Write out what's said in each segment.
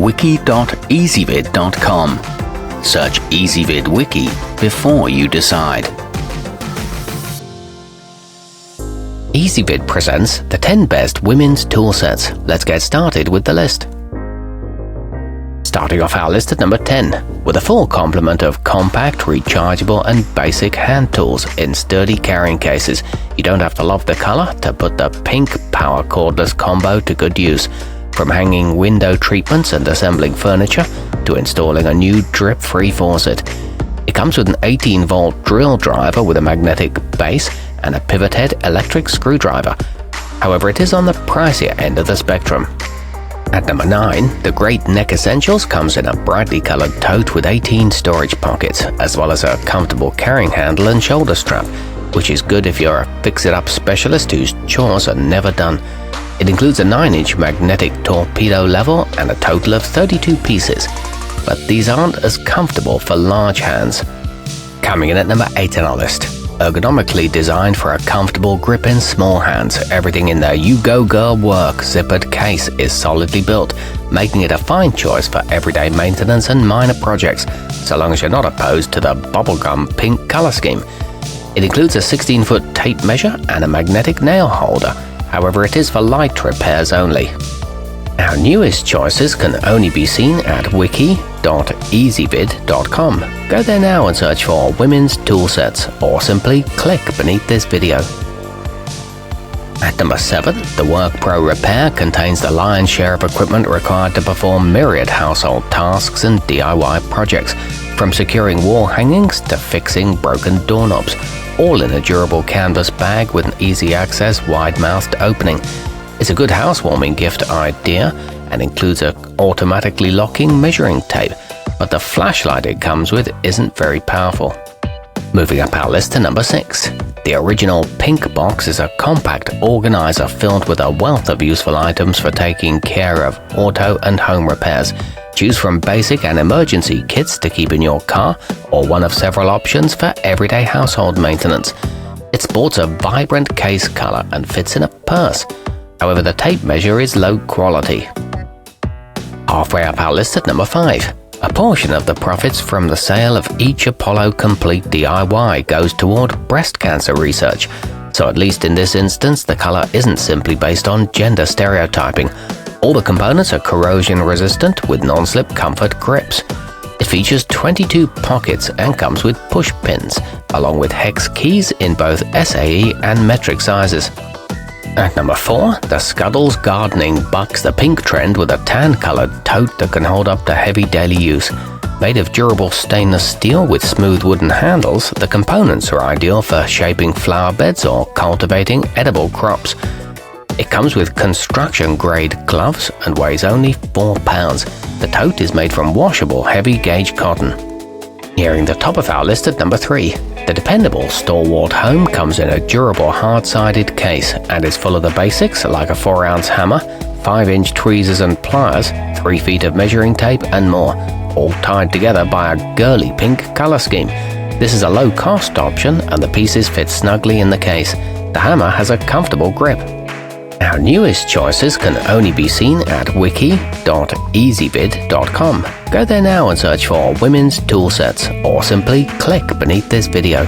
wiki.ezvid.com. Search Ezvid Wiki before you decide. Ezvid presents the 10 best women's tool sets. Let's get started with the list. Starting off our list at number 10, with a full complement of compact, rechargeable and basic hand tools in sturdy carrying cases. You don't have to love the color to put the pink power cordless combo to good use. From hanging window treatments and assembling furniture, to installing a new drip-free faucet. It comes with an 18-volt drill driver with a magnetic base and a pivot head electric screwdriver. However, it is on the pricier end of the spectrum. At number 9, the Great Neck Essentials comes in a brightly colored tote with 18 storage pockets, as well as a comfortable carrying handle and shoulder strap, which is good if you're a fix-it-up specialist whose chores are never done. It includes a 9-inch magnetic torpedo level and a total of 32 pieces, but these aren't as comfortable for large hands. Coming in at number 8 on our list, ergonomically designed for a comfortable grip in small hands, everything in the u-gogirl work zippered case is solidly built, making it a fine choice for everyday maintenance and minor projects, so long as you're not opposed to the bubblegum pink color scheme. It includes a 16-foot tape measure and a magnetic nail holder. However, it is for light repairs only. Our newest choices can only be seen at wiki.ezvid.com. Go there now and search for women's tool sets, or simply click beneath this video. At number 7, the workpro repair contains the lion's share of equipment required to perform myriad household tasks and DIY projects, from securing wall hangings to fixing broken doorknobs, all in a durable canvas bag with an easy access wide-mouthed opening. It's a good housewarming gift idea and includes an automatically locking measuring tape, but the flashlight it comes with isn't very powerful. Moving up our list to number 6. The original pink box is a compact organizer filled with a wealth of useful items for taking care of auto and home repairs. Choose from basic and emergency kits to keep in your car, or one of several options for everyday household maintenance. It sports a vibrant case color and fits in a purse. However, the tape measure is low quality. Halfway up our list at number 5. A portion of the profits from the sale of each Apollo Complete DIY goes toward breast cancer research. So at least in this instance, the color isn't simply based on gender stereotyping. All the components are corrosion resistant with non-slip comfort grips. It features 22 pockets and comes with push pins, along with hex keys in both SAE and metric sizes. At number 4, the Scuddles Gardening bucks the pink trend with a tan-colored tote that can hold up to heavy daily use. Made of durable stainless steel with smooth wooden handles, the components are ideal for shaping flower beds or cultivating edible crops. It comes with construction-grade gloves and weighs only 4 pounds. The tote is made from washable, heavy-gauge cotton. Nearing the top of our list at number 3, the dependable Stalwart Home comes in a durable hard-sided case and is full of the basics like a 4-ounce hammer, 5-inch tweezers and pliers, 3 feet of measuring tape and more, all tied together by a girly pink color scheme. This is a low-cost option and the pieces fit snugly in the case. The hammer has a comfortable grip. Our newest choices can only be seen at wiki.ezvid.com. Go there now and search for women's tool sets, or simply click beneath this video.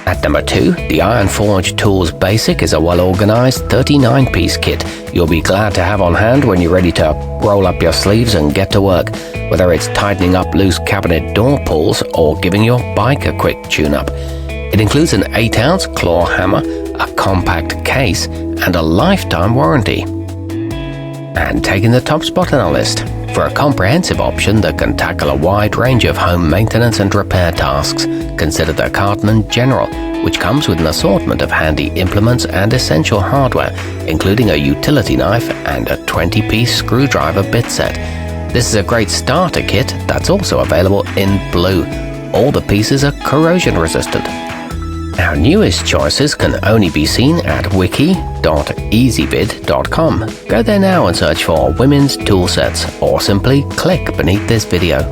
At number 2, the Iron Forge Tools Basic is a well-organized 39-piece kit you'll be glad to have on hand when you're ready to roll up your sleeves and get to work, whether it's tightening up loose cabinet door pulls or giving your bike a quick tune-up. It includes an 8-ounce claw hammer, a compact case, and a lifetime warranty. And taking the top spot on our list, for a comprehensive option that can tackle a wide range of home maintenance and repair tasks, consider the Cartman General, which comes with an assortment of handy implements and essential hardware, including a utility knife and a 20-piece screwdriver bit set. This is a great starter kit that's also available in blue. All the pieces are corrosion resistant. Our newest choices can only be seen at wiki.ezvid.com. Go there now and search for women's tool sets, or simply click beneath this video.